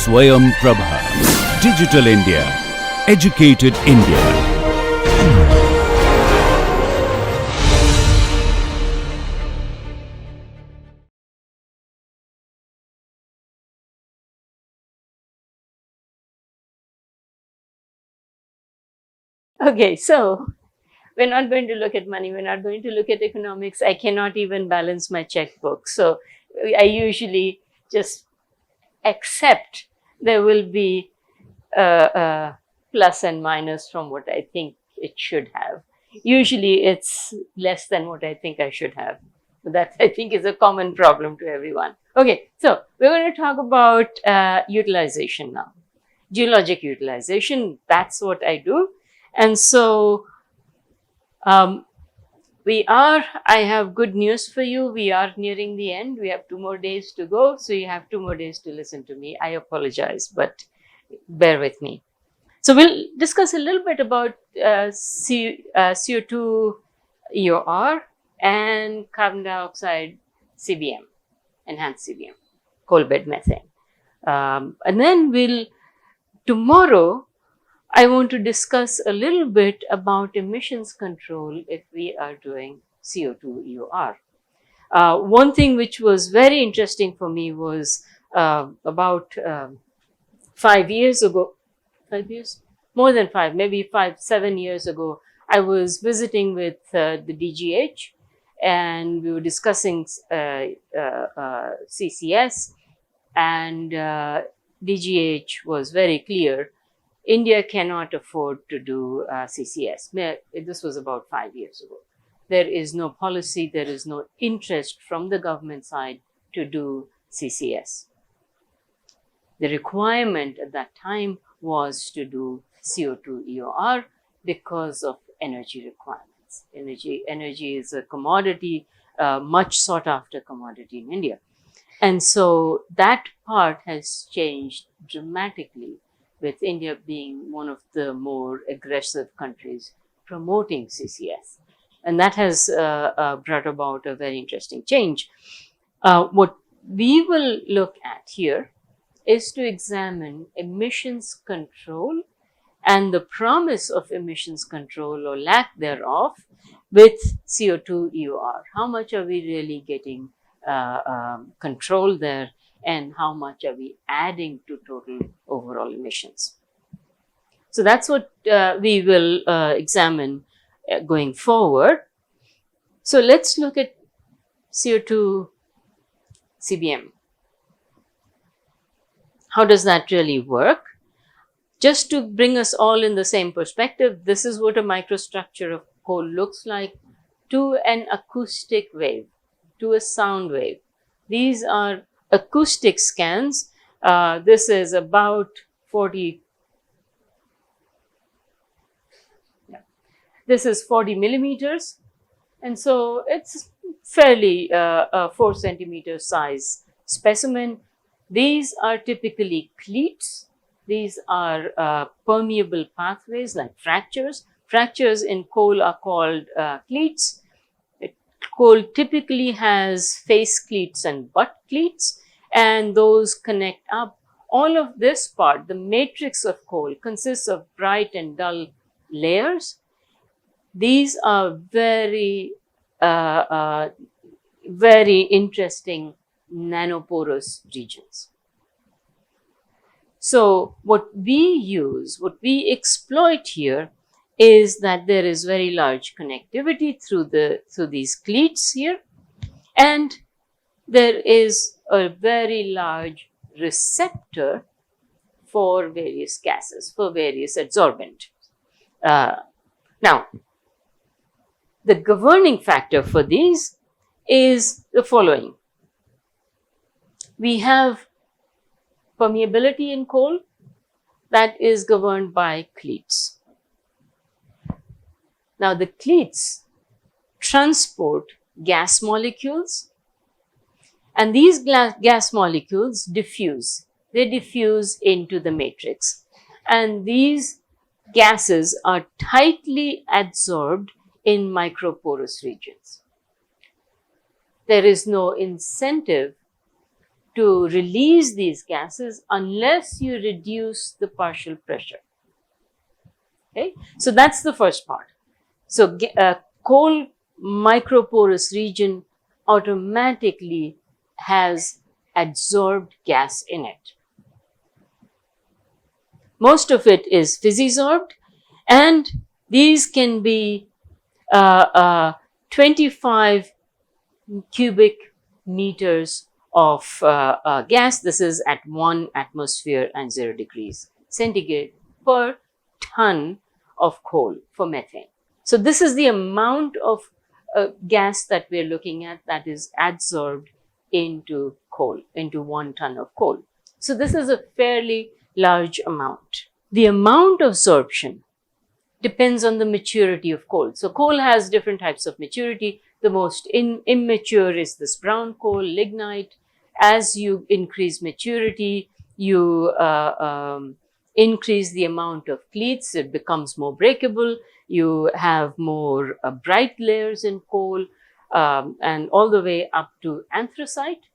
Swayam Prabha. Digital India. Educated India. Okay, so we're not going to look at money, we're not going to look at economics. I cannot even balance my checkbook. So I usually just accept there will be plus and minus from what I think it should have. Usually it's less than what I think I should have. That I think is a common problem to everyone. Okay, so we're going to talk about utilization now. Geologic utilization, that's what I do. And so I have good news for you. We are nearing the end. We have 2 more days to go. So you have 2 more days to listen to me. I apologize, but bear with me. So we'll discuss a little bit about CO2 EOR and carbon dioxide CBM, enhanced CBM, coal bed methane. And then tomorrow, I want to discuss a little bit about emissions control if we are doing CO2 EOR. One thing which was very interesting for me was about 5 years ago, 5 years? More than 5, maybe 7 years ago, I was visiting with the DGH and we were discussing CCS, and DGH was very clear. India cannot afford to do CCS. This was about 5 years ago. There is no policy, there is no interest from the government side to do CCS. The requirement at that time was to do CO2 EOR because of energy requirements. Energy is a commodity, much sought after commodity in India. And so that part has changed dramatically, with India being one of the more aggressive countries promoting CCS. And that has brought about a very interesting change. What we will look at here is to examine emissions control and the promise of emissions control or lack thereof with CO2 EOR. How much are we really getting control there, and how much are we adding to total overall emissions? So that's what we will examine going forward. So let's look at CO2 CBM. How does that really work? Just to bring us all in the same perspective, this is what a microstructure of coal looks like to an acoustic wave, to a sound wave. These are acoustic scans. This is about 40. This is 40 millimeters. And so it's fairly 4 centimeter size specimen. These are typically cleats. These are permeable pathways like fractures. Fractures in coal are called cleats. Coal typically has face cleats and butt cleats, and those connect up. All of this part, the matrix of coal, consists of bright and dull layers. These are very, very interesting nanoporous regions. So what we exploit here is that there is very large connectivity through these cleats here, and there is a very large receptor for various gases, for various adsorbent. Now, the governing factor for these is the following. We have permeability in coal that is governed by cleats. Now, the cleats transport gas molecules, and these gas molecules diffuse. They diffuse into the matrix, and these gases are tightly adsorbed in microporous regions. There is no incentive to release these gases unless you reduce the partial pressure. Okay, so that's the first part. So coal microporous region automatically has adsorbed gas in it. Most of it is physisorbed, and these can be 25 cubic meters of gas. This is at 1 atmosphere and 0 degrees centigrade per ton of coal for methane. So this is the amount of gas that we're looking at that is adsorbed into coal, into 1 ton of coal. So this is a fairly large amount. The amount of absorption depends on the maturity of coal. So coal has different types of maturity. The most immature is this brown coal, lignite. As you increase maturity, you increase the amount of cleats, it becomes more breakable. You have more bright layers in coal, and all the way up to anthracite,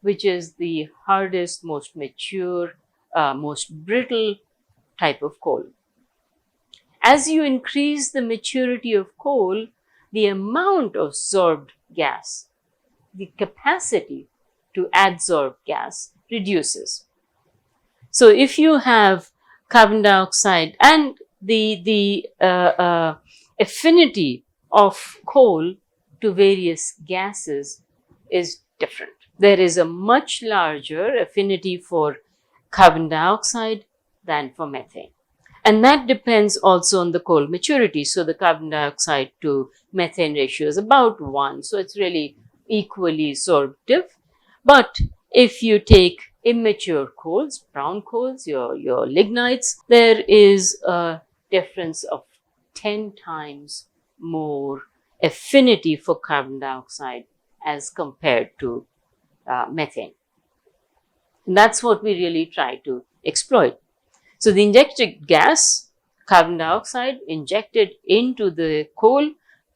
which is the hardest, most mature, most brittle type of coal. As you increase the maturity of coal, the amount of absorbed gas, the capacity to adsorb gas reduces. So if you have carbon dioxide, and the affinity of coal to various gases is different. There is a much larger affinity for carbon dioxide than for methane. And that depends also on the coal maturity. So the carbon dioxide to methane ratio is about 1. So it's really equally absorptive. But if you take immature coals, brown coals, your lignites, there is a difference of 10 times more affinity for carbon dioxide as compared to methane. And that's what we really try to exploit. So the injected gas, carbon dioxide injected into the coal,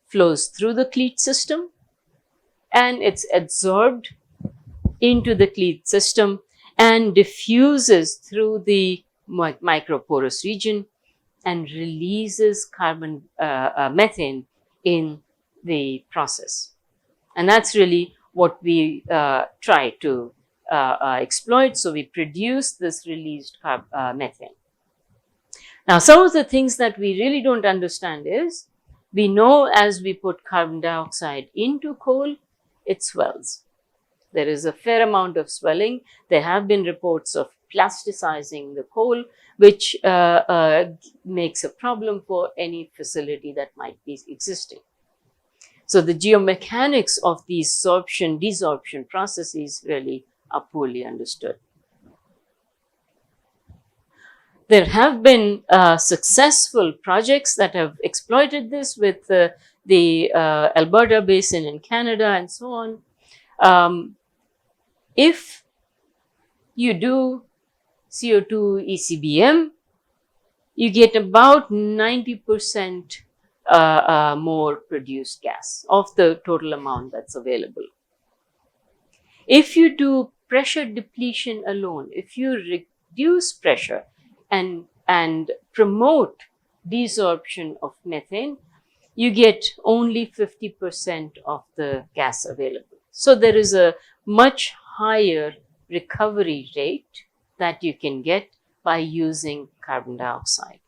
flows through the cleat system, and it's adsorbed into the cleat system and diffuses through the microporous region and releases carbon methane in the process. And that's really what we try to exploit. So we produce this released methane. Now, some of the things that we really don't understand is, we know as we put carbon dioxide into coal, it swells. There is a fair amount of swelling. There have been reports of plasticizing the coal, which makes a problem for any facility that might be existing. So the geomechanics of these desorption processes really are poorly understood. There have been successful projects that have exploited this with the Alberta Basin in Canada and so on. If you do CO2 ECBM, you get about 90% more produced gas of the total amount that's available. If you do pressure depletion alone, if you reduce pressure and promote desorption of methane, you get only 50% of the gas available. So there is a much higher recovery rate that you can get by using carbon dioxide.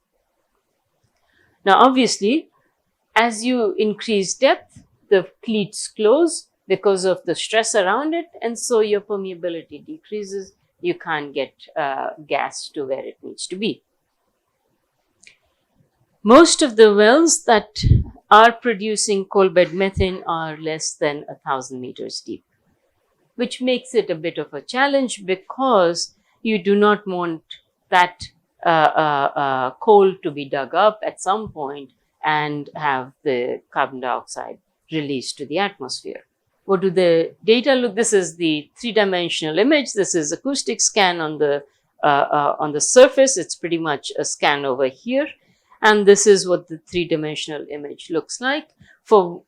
Now, obviously, as you increase depth, the cleats close because of the stress around it, and so your permeability decreases. You can't get gas to where it needs to be. Most of the wells that are producing coal bed methane are less than 1,000 meters deep, which makes it a bit of a challenge because you do not want that coal to be dug up at some point and have the carbon dioxide released to the atmosphere. What do the data look? This is the three-dimensional image. This is acoustic scan on the surface. It's pretty much a scan over here. And this is what the three-dimensional image looks like for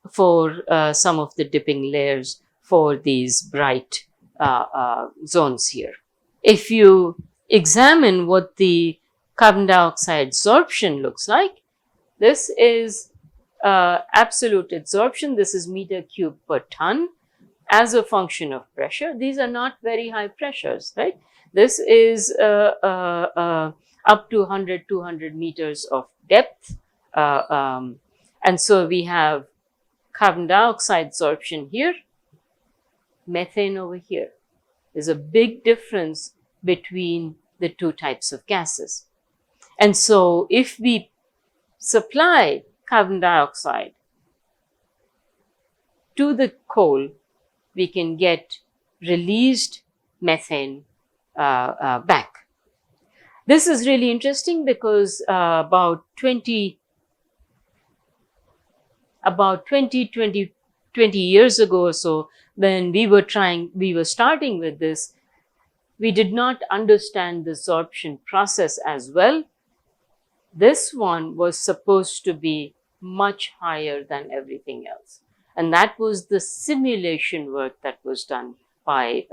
some of the dipping layers for these bright zones here. If you examine what the carbon dioxide absorption looks like, this is absolute absorption. This is meter cube per ton as a function of pressure. These are not very high pressures, right? This is up to 100, 200 meters of depth. And so we have carbon dioxide absorption here, methane over here. There's a big difference between the two types of gases. And so if we supply carbon dioxide to the coal, we can get released methane back. This is really interesting because about 20 years ago or so, when we were starting with this, we did not understand the absorption process as well. This one was supposed to be much higher than everything else. And that was the simulation work that was done by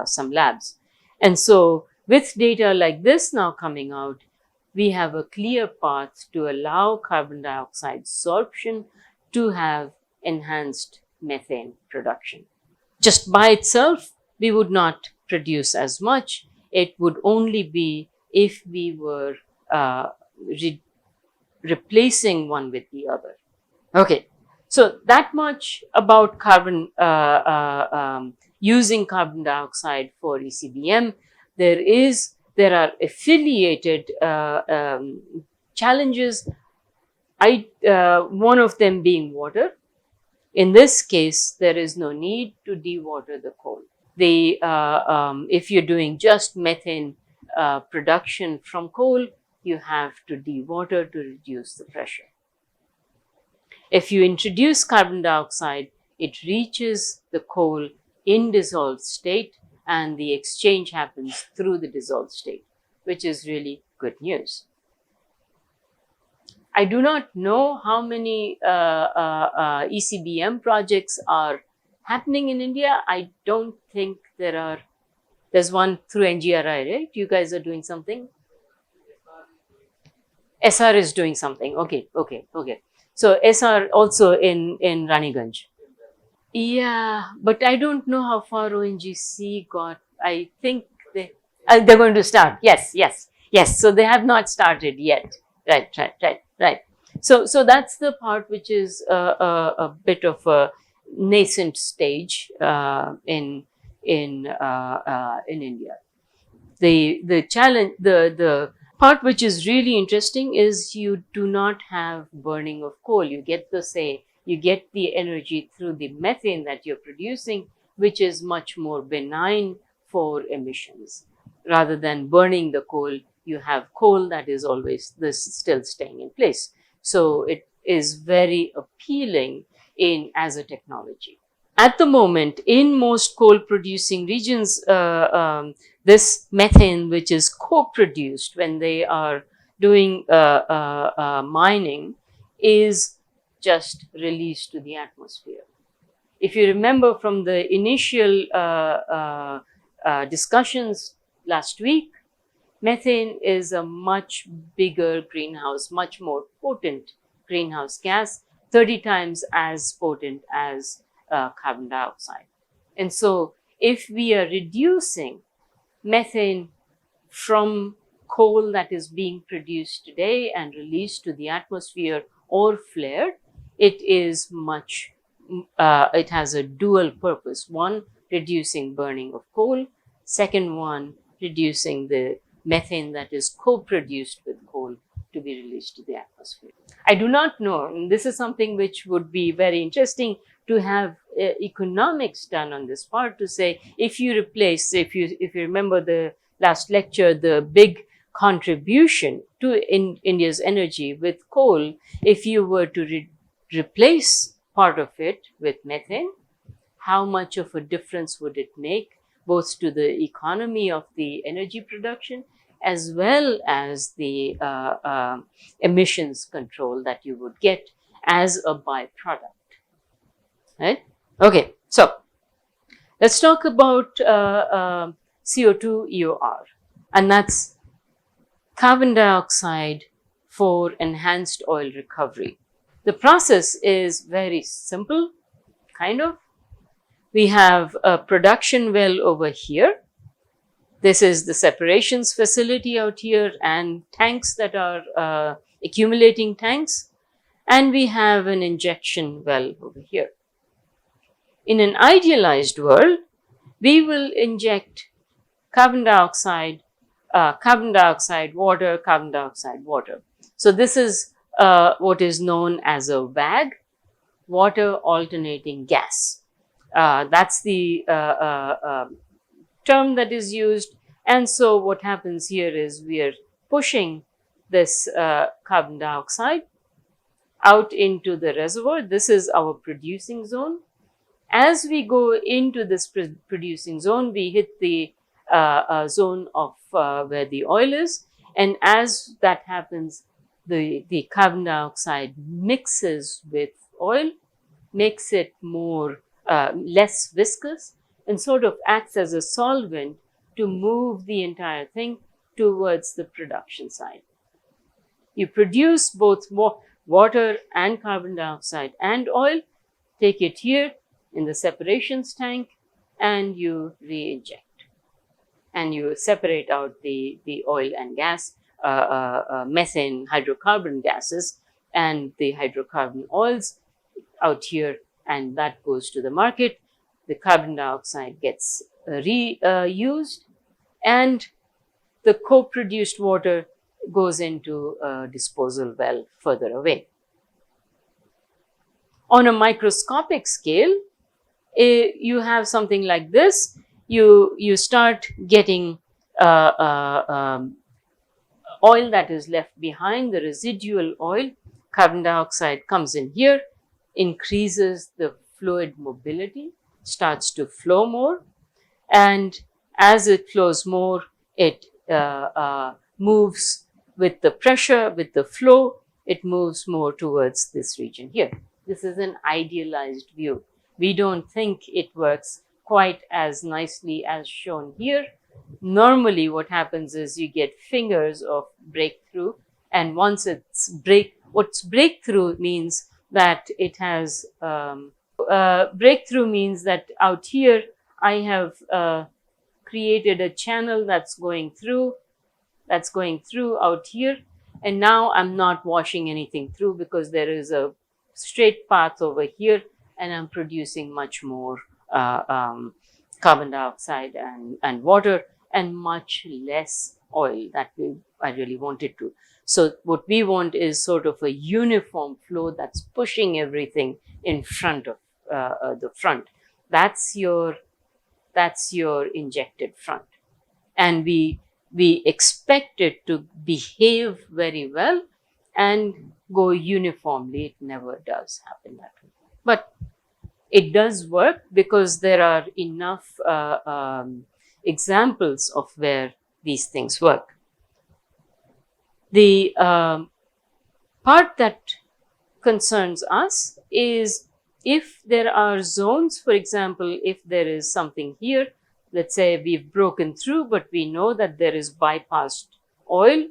some labs. And so with data like this now coming out, we have a clear path to allow carbon dioxide absorption to have enhanced methane production. Just by itself, we would not produce as much. It would only be if we were replacing one with the other. Okay, so that much about carbon using carbon dioxide for ECBM. There are affiliated challenges. One of them being water. In this case, there is no need to dewater the coal. If you're doing just methane production from coal, you have to dewater to reduce the pressure. If you introduce carbon dioxide, it reaches the coal in dissolved state, and the exchange happens through the dissolved state, which is really good news. I do not know how many ECBM projects are happening in India. I don't think there are. There's one through NGRI, right? You guys are doing something? SR is doing something. Okay. So SR also in Raniganj. Yeah, but I don't know how far ONGC got. I think they're going to start. Yes. So they have not started yet. Right. So that's the part which is a bit of a nascent stage in India. The challenge, the part which is really interesting is you do not have burning of coal. You get the energy through the methane that you're producing, which is much more benign for emissions. Rather than burning the coal, you have coal that is always still staying in place. So it is very appealing as a technology. At the moment, in most coal producing regions, this methane, which is co-produced when they are doing mining, is just released to the atmosphere. If you remember from the initial discussions last week, methane is a much bigger greenhouse, much more potent greenhouse gas, 30 times as potent as carbon dioxide. And so if we are reducing methane from coal that is being produced today and released to the atmosphere or flared, it has a dual purpose. One, reducing burning of coal. Second one, reducing the methane that is co-produced with coal to be released to the atmosphere. I do not know, and this is something which would be very interesting to have economics done on this part, to say if you replace, if you remember the last lecture, the big contribution to India's energy with coal, if you were to replace part of it with methane, how much of a difference would it make both to the economy of the energy production as well as the emissions control that you would get as a byproduct, right? Okay, so Let's talk about CO2 EOR, and that's carbon dioxide for enhanced oil recovery. The process is very simple, kind of. We have a production well over here. This is the separations facility out here and tanks that are accumulating tanks. And we have an injection well over here. In an idealized world, we will inject carbon dioxide, water, carbon dioxide, water. So this is what is known as a WAG, water alternating gas. That's the term that is used. And so what happens here is we are pushing this carbon dioxide out into the reservoir. This is our producing zone. As we go into this producing zone, we hit the zone of where the oil is. And as that happens, the carbon dioxide mixes with oil, makes it more less viscous, and sort of acts as a solvent to move the entire thing towards the production side. You produce both water and carbon dioxide and oil, take it here in the separations tank, and you re-inject. And you separate out the oil and gas, methane, hydrocarbon gases, and the hydrocarbon oils out here, and that goes to the market. The carbon dioxide gets reused, and the co-produced water goes into a disposal well further away. On a microscopic scale, you have something like this. You start getting oil that is left behind, the residual oil. Carbon dioxide comes in here, increases the fluid mobility, starts to flow more, and as it flows more, it moves with the pressure, with the flow, it moves more towards this region here. This is an idealized view. We don't think it works quite as nicely as shown here. Normally what happens is you get fingers of breakthrough, and once it's what's breakthrough means that it has, breakthrough means that out here I have created a channel that's going through out here, and now I'm not washing anything through because there is a straight path over here, and I'm producing much more carbon dioxide and water, and much less oil that I really wanted to. So what we want is sort of a uniform flow that's pushing everything in front of the front. That's your injected front, and we expect it to behave very well and go uniformly. It never does happen that way, but it does work because there are enough examples of where these things work. The part that concerns us is if there are zones, for example, if there is something here, let's say we've broken through, but we know that there is bypassed oil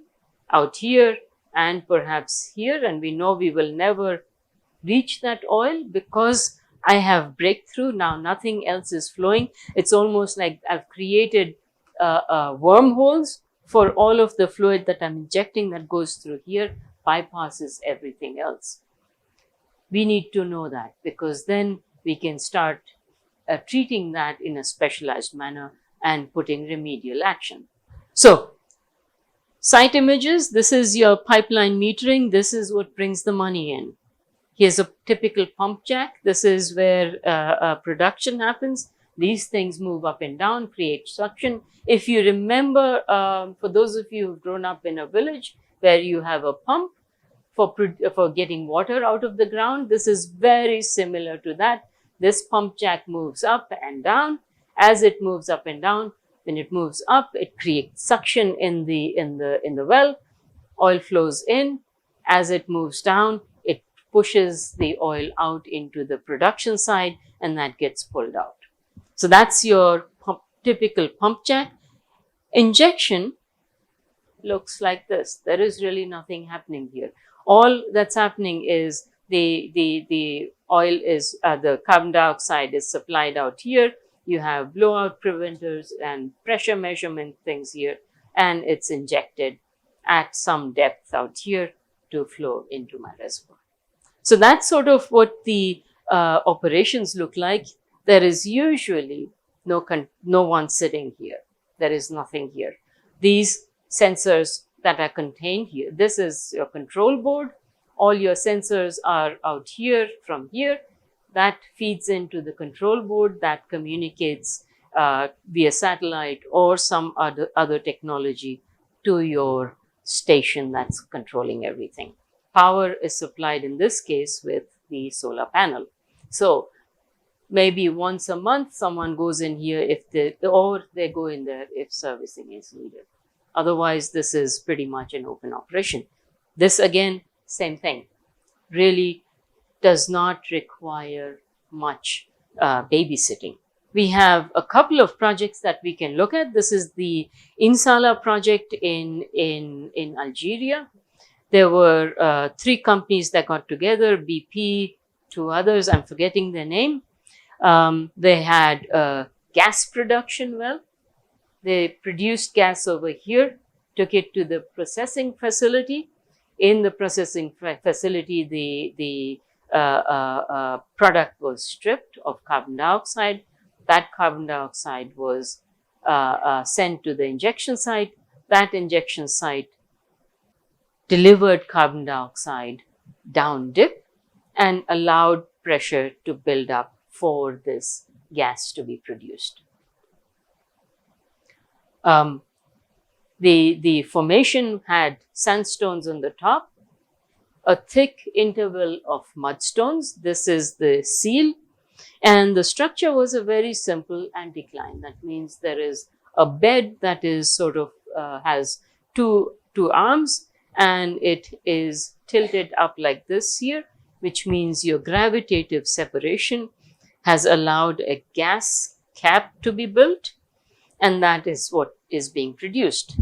out here and perhaps here, and we know we will never reach that oil because I have breakthrough. Now nothing else is flowing. It's almost like I've created wormholes for all of the fluid that I'm injecting that goes through here, bypasses everything else. We need to know that, because then we can start treating that in a specialized manner and putting remedial action. So, site images, this is your pipeline metering. This is what brings the money in. Here's a typical pump jack. This is where production happens. These things move up and down, create suction. If you remember, for those of you who've grown up in a village where you have a pump for getting water out of the ground, this is very similar to that. This pump jack moves up and down. As it moves up and down, when it moves up, it creates suction in the well. Oil flows in. As it moves down, it pushes the oil out into the production side, and that gets pulled out. So that's your typical pump jack. Injection looks like this. There is really nothing happening here. All that's happening is the oil is, the carbon dioxide is supplied out here. You have blowout preventers and pressure measurement things here, and it's injected at some depth out here to flow into my reservoir. So that's sort of what the operations look like. There is usually no one sitting here. There is nothing here. These sensors that are contained here, this is your control board. All your sensors are out here from here. That feeds into the control board that communicates via satellite or some other technology to your station that's controlling everything. Power is supplied in this case with the solar panel. So maybe once a month someone goes in here or they go in there if servicing is needed. Otherwise, this is pretty much an open operation. This again, same thing, really does not require much babysitting. We have a couple of projects that we can look at. This is the Insala project in Algeria. There were 3 companies that got together, BP, 2 others, I'm forgetting their name. They had a gas production well. They produced gas over here, took it to the processing facility. In the processing facility, the product was stripped of carbon dioxide. That carbon dioxide was sent to the injection site. That injection site delivered carbon dioxide down dip and allowed pressure to build up for this gas to be produced. The formation had sandstones on the top, a thick interval of mudstones. This is the seal, and the structure was a very simple anticline. That means there is a bed that is sort of has two arms, and it is tilted up like this here, which means your gravitative separation has allowed a gas cap to be built, and that is what is being produced.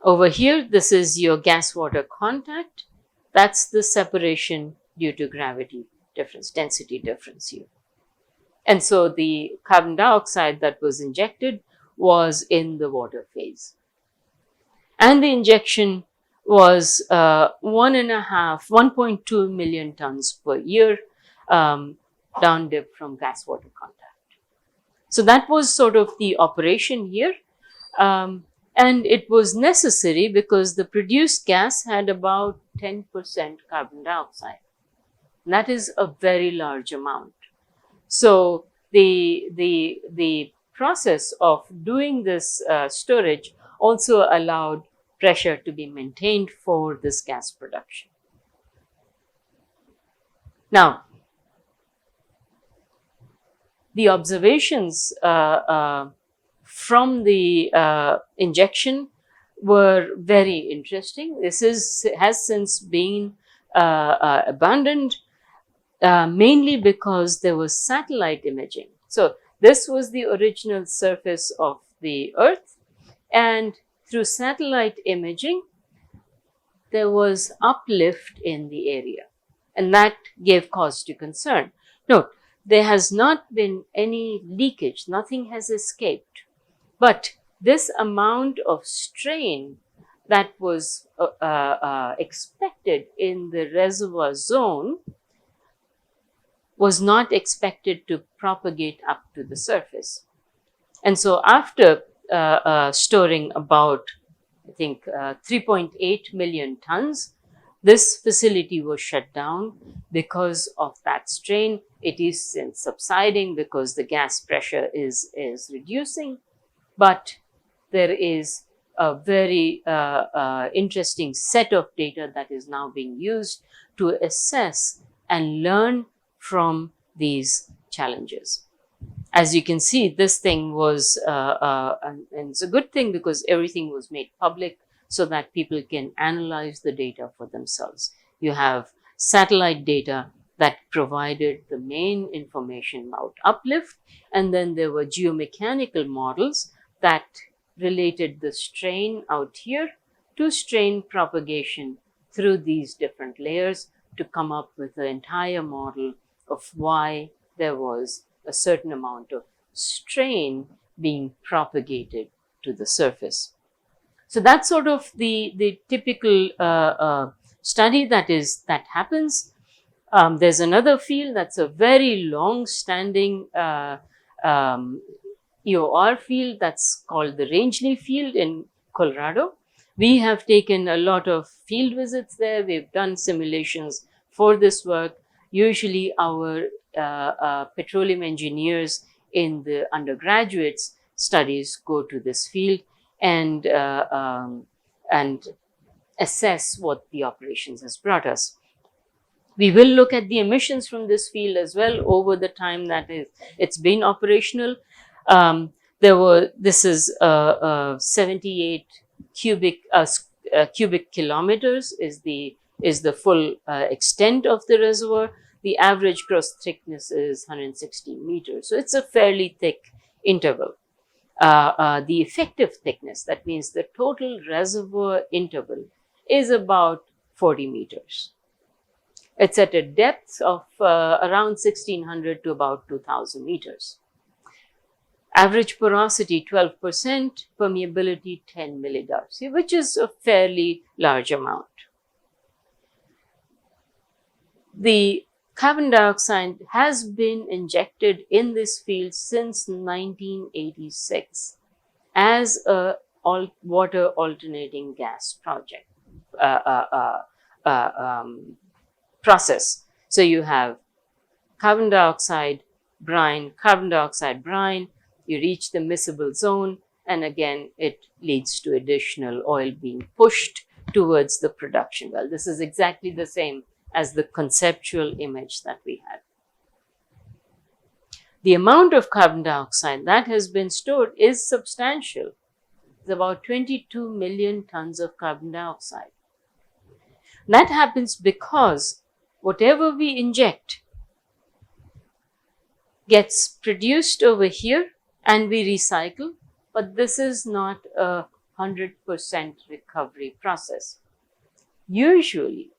Over here, this is your gas-water contact. That's the separation due to gravity difference, density difference here. And so the carbon dioxide that was injected was in the water phase. And the injection was 1.2 million tons per year down dip from gas-water contact. So that was sort of the operation here. And it was necessary because the produced gas had about 10% carbon dioxide. And that is a very large amount. So the process of doing this storage also allowed pressure to be maintained for this gas production. Now, the observations from the injection were very interesting. This has since been abandoned, mainly because there was satellite imaging. So this was the original surface of the Earth, and through satellite imaging, there was uplift in the area, and that gave cause to concern. Note, there has not been any leakage, nothing has escaped. But this amount of strain that was expected in the reservoir zone was not expected to propagate up to the surface. And so after storing about, I think, 3.8 million tons, this facility was shut down because of that strain. It is since subsiding because the gas pressure is reducing. But there is a very interesting set of data that is now being used to assess and learn from these challenges. As you can see, this thing was, and it's a good thing because everything was made public so that people can analyze the data for themselves. You have satellite data that provided the main information about uplift, and then there were geomechanical models that related the strain out here to strain propagation through these different layers to come up with the entire model of why there was a certain amount of strain being propagated to the surface. So that's sort of the typical study that happens. There's another field that's a very long-standing EOR field that's called the Rangeley field in Colorado. We have taken a lot of field visits there. We've done simulations for this work. Usually our petroleum engineers in the undergraduates studies go to this field and assess what the operations has brought us. We will look at the emissions from this field as well over the time that it's been operational. This is 78 cubic kilometers is the full extent of the reservoir. The average gross thickness is 116 meters. So it's a fairly thick interval. The effective thickness, that means the total reservoir interval, is about 40 meters. It's at a depth of around 1600 to about 2000 meters. Average porosity 12%, permeability 10 millidarcy, which is a fairly large amount. The carbon dioxide has been injected in this field since 1986 as a water alternating gas project process. So you have carbon dioxide, brine, you reach the miscible zone, and again it leads to additional oil being pushed towards the production well. This is exactly the same as the conceptual image that we had. The amount of carbon dioxide that has been stored is substantial. It's about 22 million tons of carbon dioxide. That happens because whatever we inject gets produced over here and we recycle, but this is not a 100% recovery process. Usually,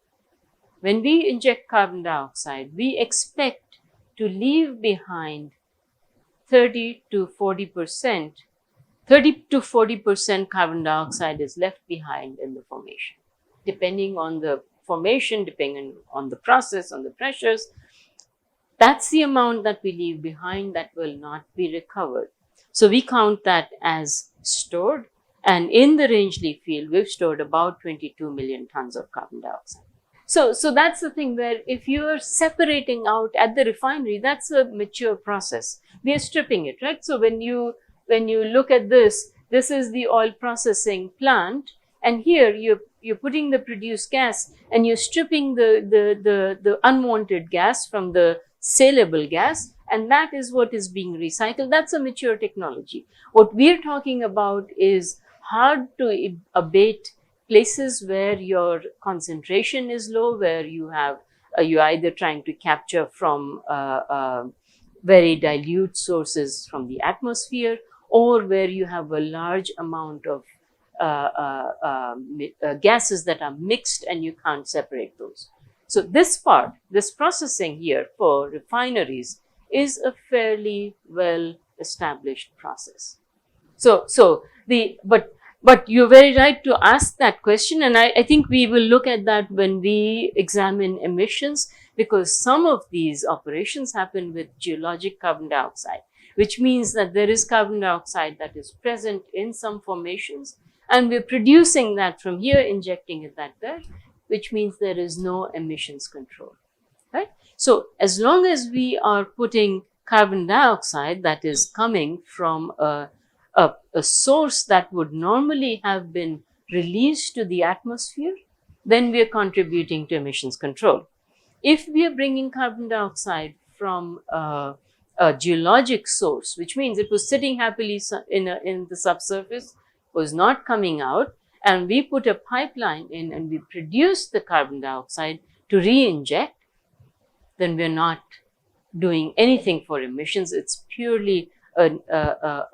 when we inject carbon dioxide, we expect to leave behind 30 to 40% carbon dioxide is left behind in the formation. Depending on the formation, depending on the process, on the pressures, that's the amount that we leave behind that will not be recovered. So we count that as stored, and in the Rangeley field, we've stored about 22 million tons of carbon dioxide. So that's the thing where if you're separating out at the refinery, that's a mature process. We are stripping it, right? So when you look at this is the oil processing plant, and here you're putting the produced gas and you're stripping the unwanted gas from the saleable gas, and that is what is being recycled. That's a mature technology. What we're talking about is hard to abate places where your concentration is low, where you have you're either trying to capture from very dilute sources from the atmosphere, or where you have a large amount of gases that are mixed and you can't separate those. So this processing here for refineries is a fairly well established process. But you're very right to ask that question, and I think we will look at that when we examine emissions, because some of these operations happen with geologic carbon dioxide, which means that there is carbon dioxide that is present in some formations, and we're producing that from here, injecting it there, which means there is no emissions control, right? So as long as we are putting carbon dioxide that is coming from a source that would normally have been released to the atmosphere, then we are contributing to emissions control. If we are bringing carbon dioxide from a geologic source, which means it was sitting happily in the subsurface, was not coming out, and we put a pipeline in and we produce the carbon dioxide to re-inject, then we're not doing anything for emissions. It's purely an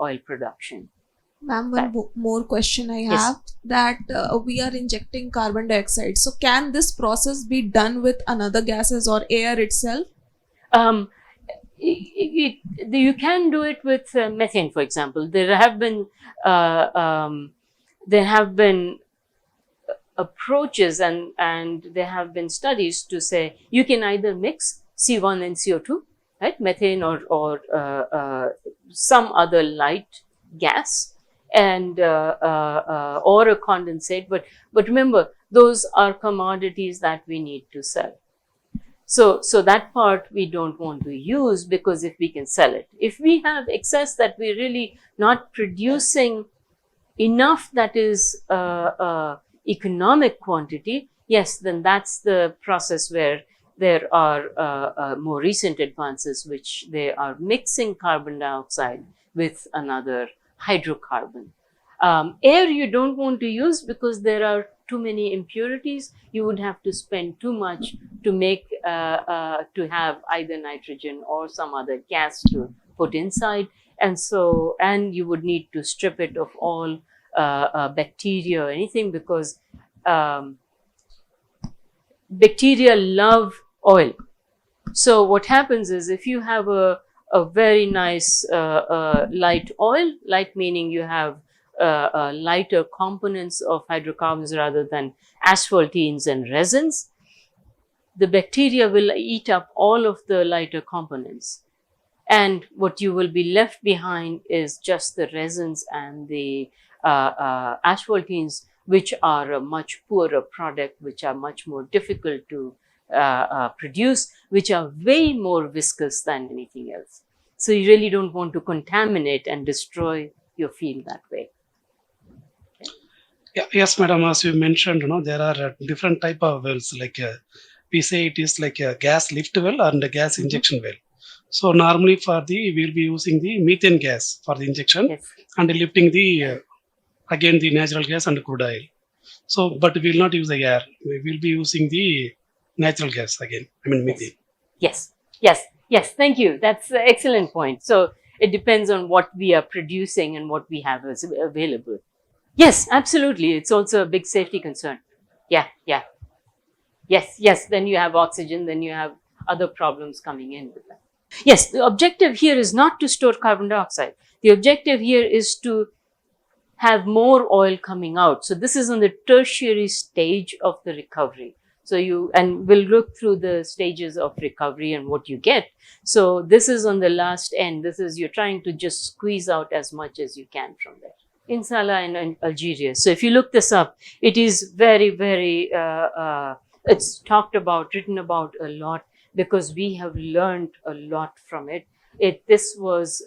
oil production. Ma'am, one more question I have, that we are injecting carbon dioxide. So can this process be done with another gases or air itself? Um, you can do it with methane, for example. There have been approaches and there have been studies to say you can either mix C1 and CO2, right, methane or some other light gas, and or a condensate. But remember, those are commodities that we need to sell. So that part we don't want to use, because if we can sell it, if we have excess that we're really not producing enough that is economic quantity, yes, then that's the process where there are more recent advances, which they are mixing carbon dioxide with another hydrocarbon. Air you don't want to use because there are too many impurities. You would have to spend too much to make to have either nitrogen or some other gas to put inside, and you would need to strip it of all bacteria or anything, because bacteria love oil. So what happens is, if you have a very nice light oil, light meaning you have lighter components of hydrocarbons rather than asphaltenes and resins, the bacteria will eat up all of the lighter components. And what you will be left behind is just the resins and the asphaltenes, which are a much poorer product, which are much more difficult to produce, which are way more viscous than anything else. So you really don't want to contaminate and destroy your field that way. Yeah, yes, madam. As you mentioned, there are different type of wells. Like we say, it is like a gas lift well and a gas injection well. So normally we'll be using the methane gas for the injection, and lifting the again the natural gas and crude oil. So, but we will not use the air. We will be using the natural gas again. I mean methane. Yes. Thank you. That's an excellent point. So it depends on what we are producing and what we have available. Yes, absolutely. It's also a big safety concern. Yeah. Yes. Then you have oxygen, then you have other problems coming in with that. Yes, the objective here is not to store carbon dioxide. The objective here is to have more oil coming out. So this is on the tertiary stage of the recovery. So and we'll look through the stages of recovery and what you get. So this is on the last end. This is, you're trying to just squeeze out as much as you can from there. In Salah in Algeria. So if you look this up, it is very, very, it's talked about, written about a lot, because we have learned a lot from it. This was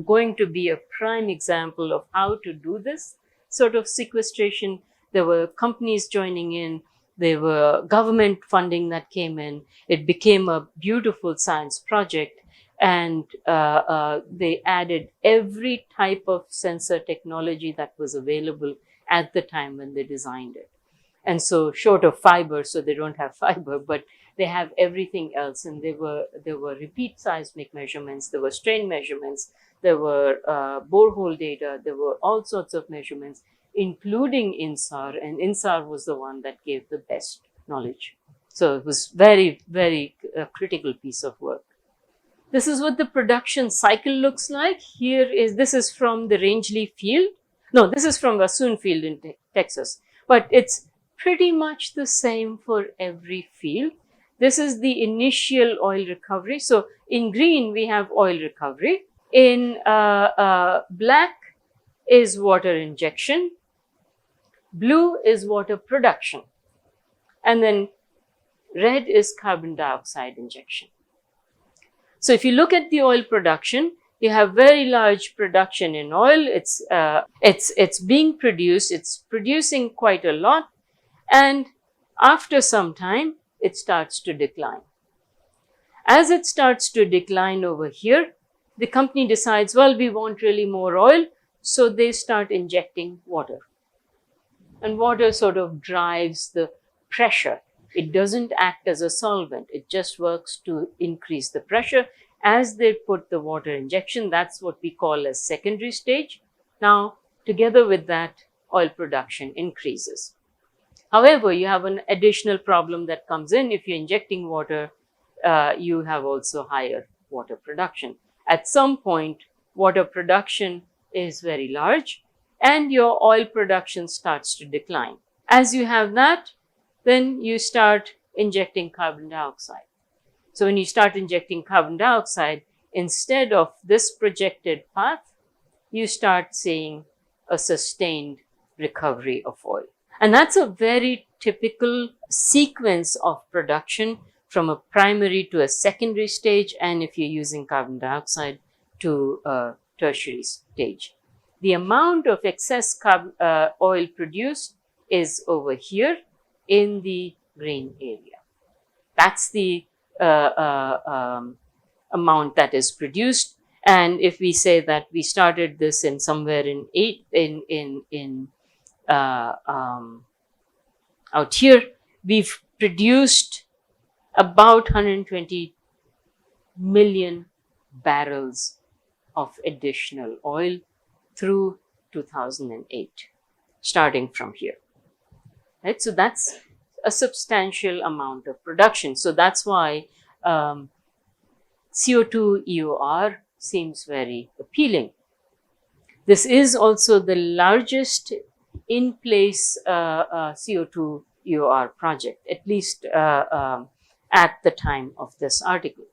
going to be a prime example of how to do this sort of sequestration. There were companies joining in. There were government funding that came in. It became a beautiful science project. And they added every type of sensor technology that was available at the time when they designed it. And so, short of fiber, so they don't have fiber, but they have everything else. And there were repeat seismic measurements, there were strain measurements, there were borehole data, there were all sorts of measurements, including INSAR, and INSAR was the one that gave the best knowledge. So it was very, very critical piece of work. This is what the production cycle looks like. This is from the Rangeley field. No, this is from Wasson field in Texas, but it's pretty much the same for every field. This is the initial oil recovery. So in green, we have oil recovery. In black is water injection. Blue is water production. And then red is carbon dioxide injection. So if you look at the oil production, you have very large production in oil. It's being produced. It's producing quite a lot. And after some time, it starts to decline. As it starts to decline over here, the company decides, well, we want really more oil. So they start injecting water. And water sort of drives the pressure. It doesn't act as a solvent. It just works to increase the pressure. As they put the water injection, that's what we call as secondary stage. Now, together with that, oil production increases. However, you have an additional problem that comes in. If you're injecting water, you have also higher water production. At some point, water production is very large and your oil production starts to decline. As you have that, then you start injecting carbon dioxide. So when you start injecting carbon dioxide, instead of this projected path, you start seeing a sustained recovery of oil. And that's a very typical sequence of production from a primary to a secondary stage, and if you're using carbon dioxide, to a tertiary stage. The amount of excess oil produced is over here in the green area. That's the amount that is produced. And if we say that we started this in somewhere out here, we've produced about 120 million barrels of additional oil through 2008, starting from here. Right? So that's a substantial amount of production. So that's why CO2 EOR seems very appealing. This is also the largest in-place CO2 EOR project, at least at the time of this article.